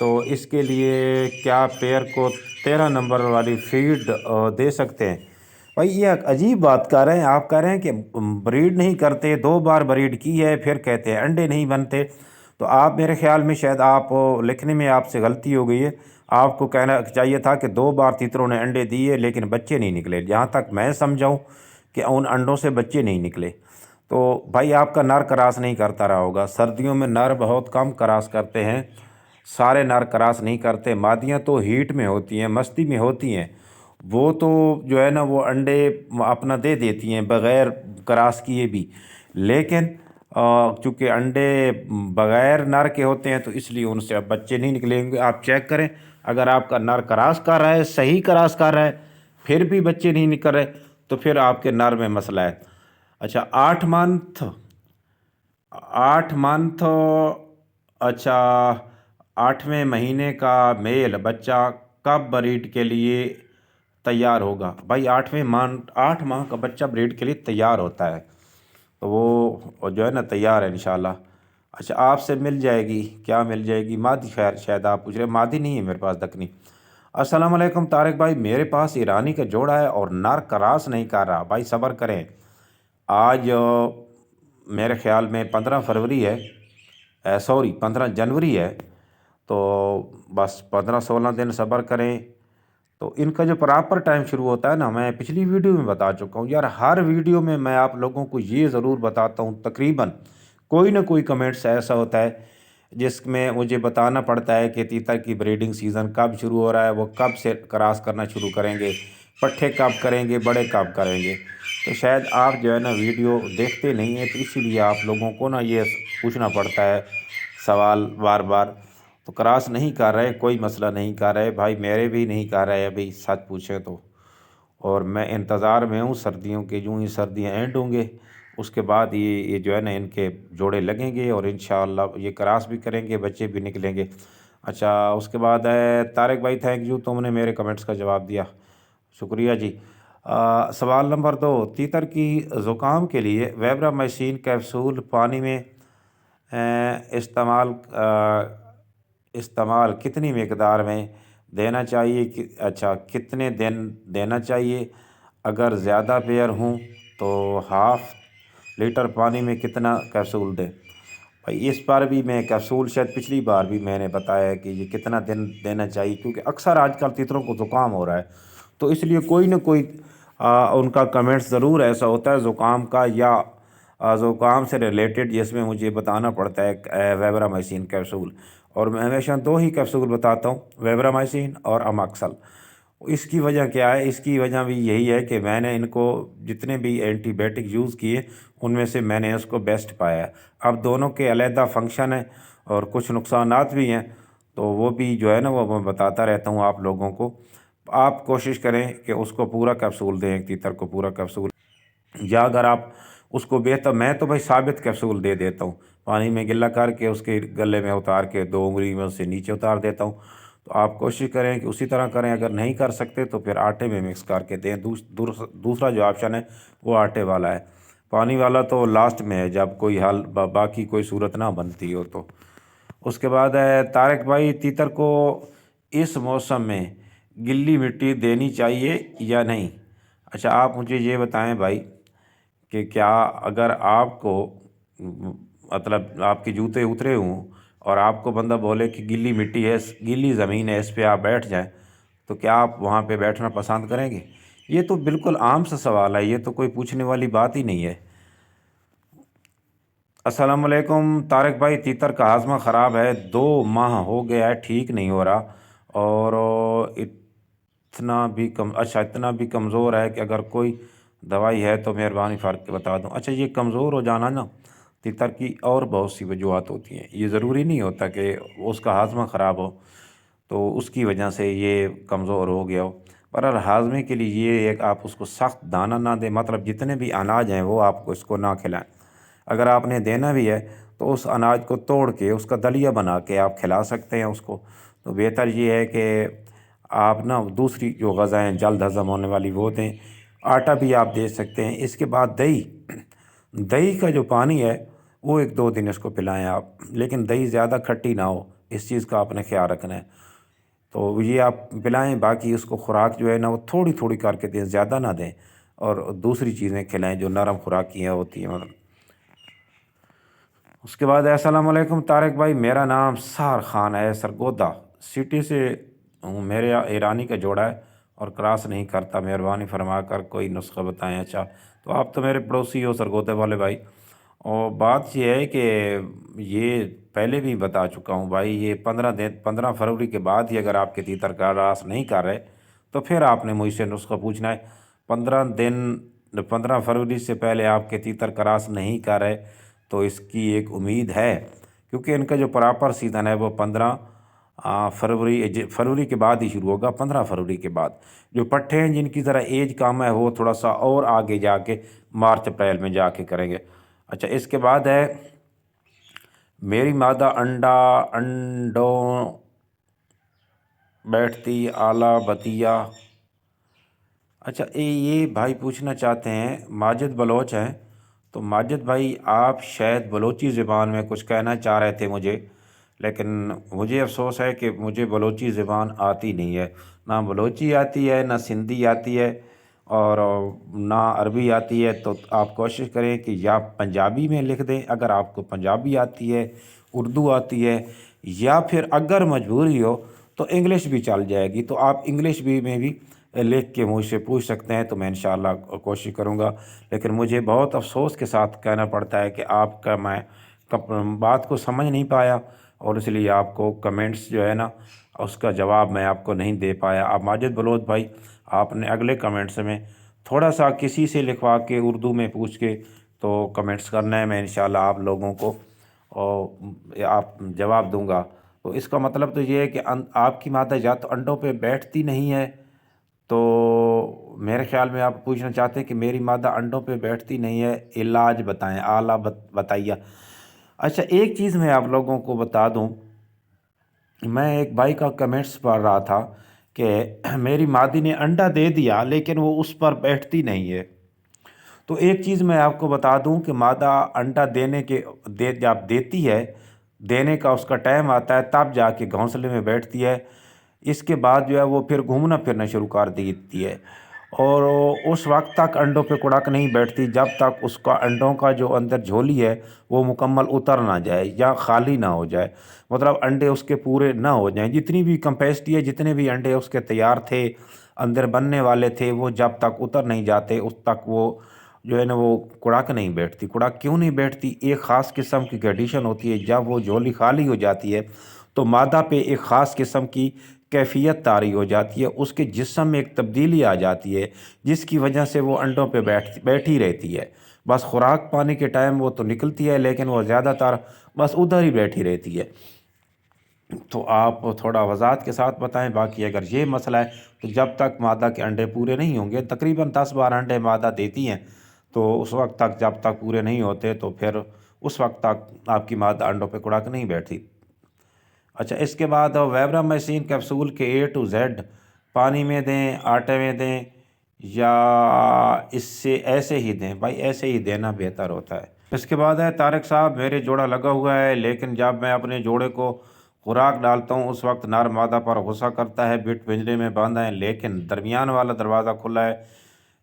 تو اس کے لیے کیا پیئر کو 13 نمبر والی فیڈ دے سکتے ہیں؟ بھائی یہ ایک عجیب بات کر رہے ہیں آپ، کہہ رہے ہیں کہ بریڈ نہیں کرتے، 2 بار بریڈ کی ہے پھر کہتے ہیں انڈے نہیں بنتے۔ تو آپ میرے خیال میں شاید آپ لکھنے میں آپ سے غلطی ہو گئی ہے، آپ کو کہنا چاہیے تھا کہ 2 بار تیتروں نے انڈے دیے لیکن بچے نہیں نکلے، جہاں تک میں سمجھاؤں کہ ان انڈوں سے بچے نہیں نکلے۔ تو بھائی آپ کا نر کراس نہیں کرتا رہا ہوگا، سردیوں میں نر بہت کم کراس کرتے ہیں، سارے نر کراس نہیں کرتے، مادیاں تو ہیٹ میں ہوتی ہیں، مستی میں ہوتی ہیں، وہ تو جو ہے نا وہ انڈے اپنا دے دیتی ہیں بغیر کراس کیے بھی، لیکن چونکہ انڈے بغیر نر کے ہوتے ہیں تو اس لیے ان سے اب بچے نہیں نکلیں گے۔ آپ چیک کریں، اگر آپ کا نر کراس کر رہا ہے، صحیح کراس کر رہا ہے، پھر بھی بچے نہیں نکل رہے تو پھر آپ کے نر میں مسئلہ ہے۔ اچھا 8 منتھ اچھا 8ویں مہینے کا میل بچہ کب بریڈ کے لیے تیار ہوگا؟ بھائی 8 ماہ کا بچہ بریڈ کے لیے تیار ہوتا ہے، تو وہ جو ہے نا تیار ہے انشاءاللہ۔ اچھا آپ سے مل جائے گی، کیا مل جائے گی؟ مادی، خیر شاید آپ پوچھ رہے ہیں، مادی نہیں ہے میرے پاس، دکنی۔ السلام علیکم طارق بھائی، میرے پاس ایرانی کا جوڑا ہے اور نر کراس نہیں کر رہا، بھائی صبر کریں۔ آج میرے خیال میں 15 فروری ہے، سوری 15 جنوری ہے، تو بس 15-16 دن صبر کریں۔ تو ان کا جو پراپر ٹائم شروع ہوتا ہے نا، میں پچھلی ویڈیو میں بتا چکا ہوں یار، ہر ویڈیو میں آپ لوگوں کو یہ ضرور بتاتا ہوں، تقریباً کوئی نہ کوئی کمنٹس ایسا ہوتا ہے جس میں مجھے بتانا پڑتا ہے کہ تیتر کی بریڈنگ سیزن کب شروع ہو رہا ہے، وہ کب سے کراس کرنا شروع کریں گے، پٹھے کب کریں گے، بڑے کب کریں گے۔ تو شاید آپ جو ہے نا ویڈیو دیکھتے نہیں ہیں، تو اسی لیے آپ لوگوں کو نا یہ پوچھنا پڑتا ہے سوال بار بار۔ تو کراس نہیں کر رہے، کوئی مسئلہ نہیں کر رہے بھائی، میرے بھی نہیں کر رہے ابھی سچ پوچھیں تو، اور میں انتظار میں ہوں سردیوں کے، جو ہی سردیاں اینڈ ہوں گے اس کے بعد یہ جو ہے نا ان کے جوڑے لگیں گے اور انشاءاللہ یہ کراس بھی کریں گے، بچے بھی نکلیں گے۔ اچھا اس کے بعد ہے طارق بھائی، تھینک یو، تم نے میرے کمنٹس کا جواب دیا، شکریہ جی۔ سوال نمبر 2، تیتر کی زکام کے لیے ویبرامائسین کیپسول پانی میں استعمال کتنی مقدار میں دینا چاہیے؟ اچھا کتنے دن دینا چاہیے؟ اگر زیادہ پیئر ہوں تو ½ لیٹر پانی میں کتنا کیپسول دیں؟ بھائی اس بار بھی میں کیپسول، شاید پچھلی بار بھی میں نے بتایا ہے کہ یہ کتنا دن دینا چاہیے، کیونکہ اکثر آج کل تیتروں کو زکام ہو رہا ہے، تو اس لیے کوئی نہ کوئی ان کا کمنٹس ضرور ایسا ہوتا ہے زکام کا یا زکام سے ریلیٹڈ، جس میں مجھے بتانا پڑتا ہے ویبرامائسین کیپسول، اور میں ہمیشہ 2 ہی کیپسول بتاتا ہوں، ویبرامائسین اور اماکسل۔ اس کی وجہ کیا ہے؟ اس کی وجہ بھی یہی ہے کہ میں نے ان کو جتنے بھی اینٹی بائیوٹک یوز کیے ان میں سے میں نے اس کو بیسٹ پایا ہے۔ اب دونوں کے علیحدہ فنکشن ہیں اور کچھ نقصانات بھی ہیں، تو وہ بھی جو ہے نا وہ میں بتاتا رہتا ہوں آپ لوگوں کو۔ آپ کوشش کریں کہ اس کو پورا کیپسول دیں، ایک تیتر کو پورا کیپسول، یا اگر آپ اس کو بہتر، میں تو بھائی ثابت کیپسول دے دیتا ہوں، پانی میں گلا کر کے اس کے گلے میں اتار کے 2 انگلی میں اس سے نیچے اتار دیتا ہوں۔ تو آپ کوشش کریں کہ اسی طرح کریں، اگر نہیں کر سکتے تو پھر آٹے میں مکس کر کے دیں۔ دوسرا جو آپشن ہے وہ آٹے والا ہے، پانی والا تو لاسٹ میں ہے جب کوئی حل باقی کوئی صورت نہ بنتی ہو تو۔ اس کے بعد ہے طارق بھائی، تیتر کو اس موسم میں گلی مٹی دینی چاہیے یا نہیں؟ اچھا آپ مجھے یہ بتائیں بھائی کہ کیا اگر آپ کو مطلب آپ کے جوتے اترے ہوں اور آپ کو بندہ بولے کہ گلی مٹی ہے، گلی زمین ہے، اس پہ آپ بیٹھ جائیں، تو کیا آپ وہاں پہ بیٹھنا پسند کریں گے؟ یہ تو بالکل عام سا سوال ہے، یہ تو کوئی پوچھنے والی بات ہی نہیں ہے۔ السلام علیکم طارق بھائی، تیتر کا ہاضمہ خراب ہے، 2 ماہ ہو گیا ہے، ٹھیک نہیں ہو رہا، اور اتنا بھی کمزور ہے کہ اگر کوئی دوائی ہے تو مہربانی فرق کے بتا دوں۔ اچھا یہ کمزور ہو جانا نا تیتر کی اور بہت سی وجوہات ہوتی ہیں، یہ ضروری نہیں ہوتا کہ اس کا ہاضمہ خراب ہو تو اس کی وجہ سے یہ کمزور ہو گیا ہو، پر ہاضمے کے لیے یہ ایک آپ اس کو سخت دانہ نہ دیں، مطلب جتنے بھی اناج ہیں وہ آپ کو اس کو نہ کھلائیں، اگر آپ نے دینا بھی ہے تو اس اناج کو توڑ کے اس کا دلیا بنا کے آپ کھلا سکتے ہیں اس کو۔ تو بہتر یہ ہے کہ آپ نا دوسری جو غذائیں جلد ہضم ہونے والی وہ دیں، آٹا بھی آپ دے سکتے ہیں۔ اس کے بعد دہی کا جو پانی ہے وہ 1-2 دن اس کو پلائیں آپ، لیکن دہی زیادہ کھٹی نہ ہو، اس چیز کا آپ نے خیال رکھنا ہے۔ تو یہ آپ پلائیں، باقی اس کو خوراک جو ہے نا وہ تھوڑی تھوڑی کر کے دیں، زیادہ نہ دیں، اور دوسری چیزیں کھلائیں جو نرم خوراکیاں ہوتی ہیں مطلب۔ اس کے بعد السلام علیکم طارق بھائی، میرا نام سار خان ہے، سرگودا سٹی سے ہوں، میرے ایرانی کا جوڑا ہے اور کراس نہیں کرتا، مہربانی فرما کر کوئی نسخہ بتائیں۔ اچھا، تو آپ تو میرے پڑوسی ہو سرگودے والے بھائی، اور بات یہ ہے کہ یہ پہلے بھی بتا چکا ہوں بھائی، یہ 15 فروری کے بعد ہی اگر آپ کے تیتر کا راس نہیں کر رہے تو پھر آپ نے مجھ سے نسخہ پوچھنا ہے۔ 15 فروری سے پہلے آپ کے تیتر کا راس نہیں کر رہے تو اس کی ایک امید ہے، کیونکہ ان کا جو پراپر سیزن ہے وہ 15 فروری کے بعد ہی شروع ہوگا۔ 15 فروری کے بعد جو پٹھے ہیں جن کی ذرا ایج کم ہے وہ تھوڑا سا اور آگے جا کے مارچ اپریل میں جا کے کریں گے۔ اچھا، اس کے بعد ہے میری مادہ انڈوں بیٹھتی اعلیٰ بتیا۔ اچھا، یہ بھائی پوچھنا چاہتے ہیں، ماجد بلوچ ہیں، تو ماجد بھائی آپ شاید بلوچی زبان میں کچھ کہنا چاہ رہے تھے مجھے، لیکن مجھے افسوس ہے کہ مجھے بلوچی زبان آتی نہیں ہے، نہ بلوچی آتی ہے، نہ سندھی آتی ہے، اور نہ عربی آتی ہے۔ تو آپ کوشش کریں کہ یا پنجابی میں لکھ دیں اگر آپ کو پنجابی آتی ہے، اردو آتی ہے، یا پھر اگر مجبوری ہو تو انگلش بھی چل جائے گی، تو آپ انگلش میں بھی لکھ کے مجھ سے پوچھ سکتے ہیں، تو میں انشاءاللہ کوشش کروں گا۔ لیکن مجھے بہت افسوس کے ساتھ کہنا پڑتا ہے کہ آپ کا میں بات کو سمجھ نہیں پایا، اور اس لیے آپ کو کمنٹس جو ہے نا اس کا جواب میں آپ کو نہیں دے پایا۔ آپ ماجد بلوچ بھائی، آپ نے اگلے کمنٹس میں تھوڑا سا کسی سے لکھوا کے اردو میں پوچھ کے تو کمنٹس کرنا ہے، میں انشاءاللہ آپ لوگوں کو آپ جواب دوں گا۔ تو اس کا مطلب تو یہ ہے کہ آپ کی مادہ یا تو انڈوں پہ بیٹھتی نہیں ہے، تو میرے خیال میں آپ پوچھنا چاہتے ہیں کہ میری مادہ انڈوں پہ بیٹھتی نہیں ہے، علاج بتائیں، اعلیٰ بتائیے۔ اچھا، ایک چیز میں آپ لوگوں کو بتا دوں، میں ایک بھائی کا کمنٹس پڑھ رہا تھا کہ میری مادی نے انڈا دے دیا لیکن وہ اس پر بیٹھتی نہیں ہے۔ تو ایک چیز میں آپ کو بتا دوں کہ مادہ انڈا جب دیتی ہے، دینے کا اس کا ٹائم آتا ہے تب جا کے گھونسلے میں بیٹھتی ہے، اس کے بعد جو ہے وہ پھر گھومنا پھرنا شروع کر دیتی ہے، اور اس وقت تک انڈوں پہ کڑک نہیں بیٹھتی جب تک اس کا انڈوں کا جو اندر جھولی ہے وہ مکمل اتر نہ جائے یا خالی نہ ہو جائے، مطلب انڈے اس کے پورے نہ ہو جائیں، جتنی بھی کمپیسٹی ہے، جتنے بھی انڈے اس کے تیار تھے، اندر بننے والے تھے، وہ جب تک اتر نہیں جاتے اس تک وہ جو ہے نا وہ کڑک نہیں بیٹھتی۔ کڑک کیوں نہیں بیٹھتی؟ ایک خاص قسم کی کنڈیشن ہوتی ہے، جب وہ جھولی خالی ہو جاتی ہے تو مادہ پہ ایک خاص قسم کی کیفیت طاری ہو جاتی ہے، اس کے جسم میں ایک تبدیلی آ جاتی ہے جس کی وجہ سے وہ انڈوں پہ بیٹھی رہتی ہے، بس خوراک پانے کے ٹائم وہ تو نکلتی ہے لیکن وہ زیادہ تر بس ادھر ہی بیٹھی رہتی ہے۔ تو آپ تھوڑا وضاحت کے ساتھ بتائیں، باقی اگر یہ مسئلہ ہے تو جب تک مادہ کے انڈے پورے نہیں ہوں گے، تقریباً 10-12 انڈے مادہ دیتی ہیں، تو اس وقت تک جب تک پورے نہیں ہوتے تو پھر اس وقت تک آپ کی مادہ انڈوں پہ کڑک نہیں بیٹھتی۔ اچھا، اس کے بعد ویبرامائسین کیپسول کے A to Z پانی میں دیں، آٹے میں دیں، یا اس سے ایسے ہی دیں؟ بھائی ایسے ہی دینا بہتر ہوتا ہے۔ اس کے بعد ہے طارق صاحب، میرے جوڑا لگا ہوا ہے لیکن جب میں اپنے جوڑے کو خوراک ڈالتا ہوں اس وقت نر مادہ پر غصہ کرتا ہے، بٹ پنجرے میں باندھا ہے لیکن درمیان والا دروازہ کھلا ہے،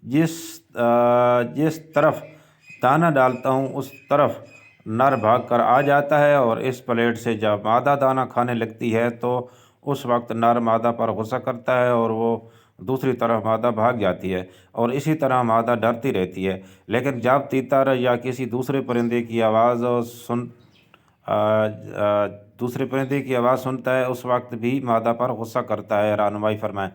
جس طرف دانہ ڈالتا ہوں اس طرف نر بھاگ کر آ جاتا ہے، اور اس پلیٹ سے جب مادہ دانہ کھانے لگتی ہے تو اس وقت نر مادہ پر غصہ کرتا ہے اور وہ دوسری طرف مادہ بھاگ جاتی ہے، اور اسی طرح مادہ ڈرتی رہتی ہے، لیکن جب تیتر یا کسی دوسرے پرندے کی آواز سنتا ہے اس وقت بھی مادہ پر غصہ کرتا ہے، رہنمائی فرمائیں۔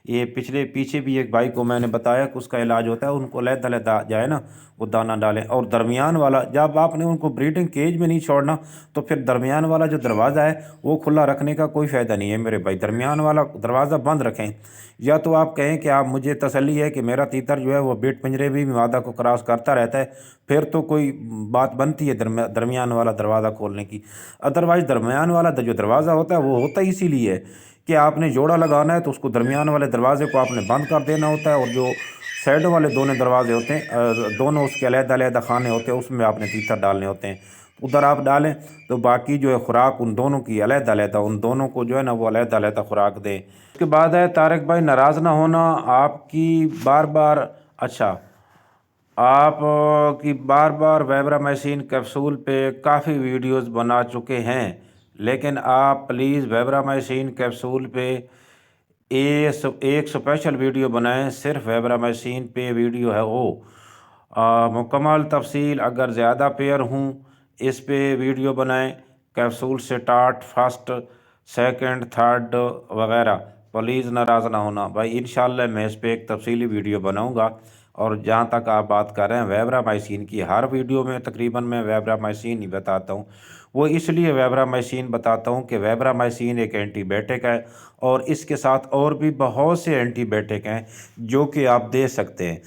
یہ پیچھے بھی ایک بھائی کو میں نے بتایا کہ اس کا علاج ہوتا ہے، ان کو علیحدہ جائے نا وہ دانہ ڈالیں، اور درمیان والا جب آپ نے ان کو بریڈنگ کیج میں نہیں چھوڑنا تو پھر درمیان والا جو دروازہ ہے وہ کھلا رکھنے کا کوئی فائدہ نہیں ہے میرے بھائی، درمیان والا دروازہ بند رکھیں، یا تو آپ کہیں کہ آپ مجھے تسلی ہے کہ میرا تیتر جو ہے وہ بیٹ پنجرے بھی مادہ کو کراس کرتا رہتا ہے، پھر تو کوئی بات بنتی ہے درمیان والا دروازہ کھولنے کی، ادروائز درمیان والا جو دروازہ ہوتا ہے وہ ہوتا ہی اسی لیے ہے کہ آپ نے جوڑا لگانا ہے تو اس کو درمیان والے دروازے کو آپ نے بند کر دینا ہوتا ہے، اور جو سائڈوں والے دونوں دروازے ہوتے ہیں، دونوں اس کے علیحدہ خانے ہوتے ہیں، اس میں آپ نے تیتر ڈالنے ہوتے ہیں۔ ادھر آپ ڈالیں تو باقی جو ہے خوراک ان دونوں کی علیحدہ علیحدہ، ان دونوں کو جو ہے نا وہ علیحدہ علیحدہ خوراک دیں۔ اس کے بعد ہے طارق بھائی ناراض نہ ہونا، آپ کی بار بار آپ کی بار بار ویبرامائسین کیپسول پہ کافی ویڈیوز بنا چکے ہیں، لیکن آپ پلیز ویبرامائسین کیپسول پہ ایک سپیشل ویڈیو بنائیں، صرف ویبرامائسین پہ ویڈیو ہے وہ مکمل تفصیل، اگر زیادہ پیئر ہوں اس پہ ویڈیو بنائیں، capsule start, first, second, third وغیرہ۔ پلیز ناراض نہ ہونا بھائی، انشاءاللہ میں اس پہ ایک تفصیلی ویڈیو بناؤں گا۔ اور جہاں تک آپ بات کر رہے ہیں ویبرامائسین کی، ہر ویڈیو میں تقریباً میں ویبرامائسین ہی بتاتا ہوں۔ وہ اس لیے ویبرامائسین بتاتا ہوں کہ ویبرامائسین ایک اینٹی بائیوٹک ہے، اور اس کے ساتھ اور بھی بہت سے اینٹی بائیوٹک ہیں جو کہ آپ دے سکتے ہیں،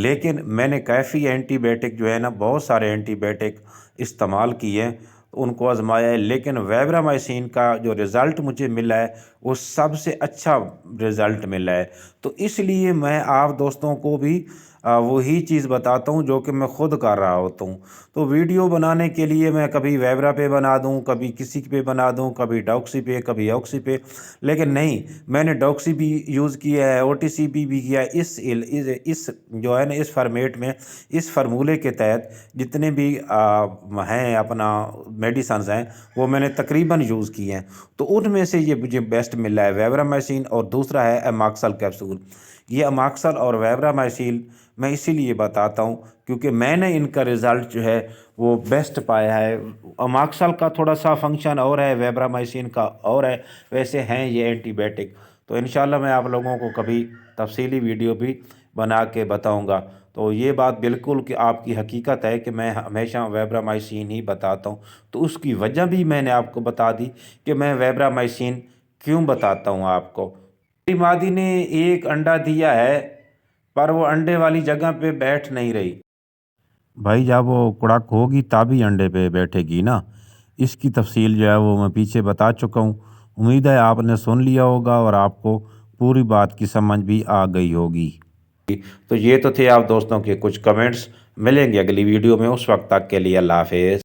لیکن میں نے کافی اینٹی بائیوٹک جو ہے نا، بہت سارے اینٹی بائیوٹک استعمال کیے ہیں، ان کو آزمایا ہے، لیکن ویبرامائسین کا جو رزلٹ مجھے ملا ہے وہ سب سے اچھا رزلٹ ملا ہے۔ تو اس لیے میں آپ دوستوں کو بھی وہی چیز بتاتا ہوں جو کہ میں خود کر رہا ہوتا ہوں۔ تو ویڈیو بنانے کے لیے میں کبھی ویبرا پہ بنا دوں، کبھی کسی پہ بنا دوں، کبھی ڈاکسی پہ، کبھی آکسی پہ، لیکن نہیں، میں نے ڈاکسی بھی یوز کیا ہے، او ٹی سی بھی کیا ہے۔ اس جو ہے نا اس فارمیٹ میں، اس فارمولے کے تحت جتنے بھی ہیں اپنا میڈیسنز ہیں وہ میں نے تقریباً یوز کیے ہیں، تو ان میں سے یہ مجھے بیسٹ ملا ہے ویبرامائسین، اور دوسرا ہے اماکسل کیپسول۔ یہ اماکسل اور ویبرامائسین میں اسی لیے بتاتا ہوں کیونکہ میں نے ان کا رزلٹ جو ہے وہ بیسٹ پایا ہے۔ اماکسل کا تھوڑا سا فنکشن اور ہے، ویبرامائسین کا اور ہے، ویسے ہیں یہ اینٹی بائیوٹک۔ تو انشاءاللہ میں آپ لوگوں کو کبھی تفصیلی ویڈیو بھی بنا کے بتاؤں گا۔ تو یہ بات بالکل کہ آپ کی حقیقت ہے کہ میں ہمیشہ ویبرامائسین ہی بتاتا ہوں، تو اس کی وجہ بھی میں نے آپ کو بتا دی کہ میں ویبرامائسین کیوں بتاتا ہوں آپ کو۔ میری مادی نے ایک انڈا دیا ہے پر وہ انڈے والی جگہ پہ بیٹھ نہیں رہی بھائی، جب وہ کڑک ہوگی تبھی انڈے پہ بیٹھے گی نا۔ اس کی تفصیل جو ہے وہ میں پیچھے بتا چکا ہوں، امید ہے آپ نے سن لیا ہوگا اور آپ کو پوری بات کی سمجھ بھی آ گئی ہوگی۔ تو یہ تو تھے آپ دوستوں کے کچھ کمنٹس، ملیں گے اگلی ویڈیو میں، اس وقت تک کے لیے اللہ حافظ۔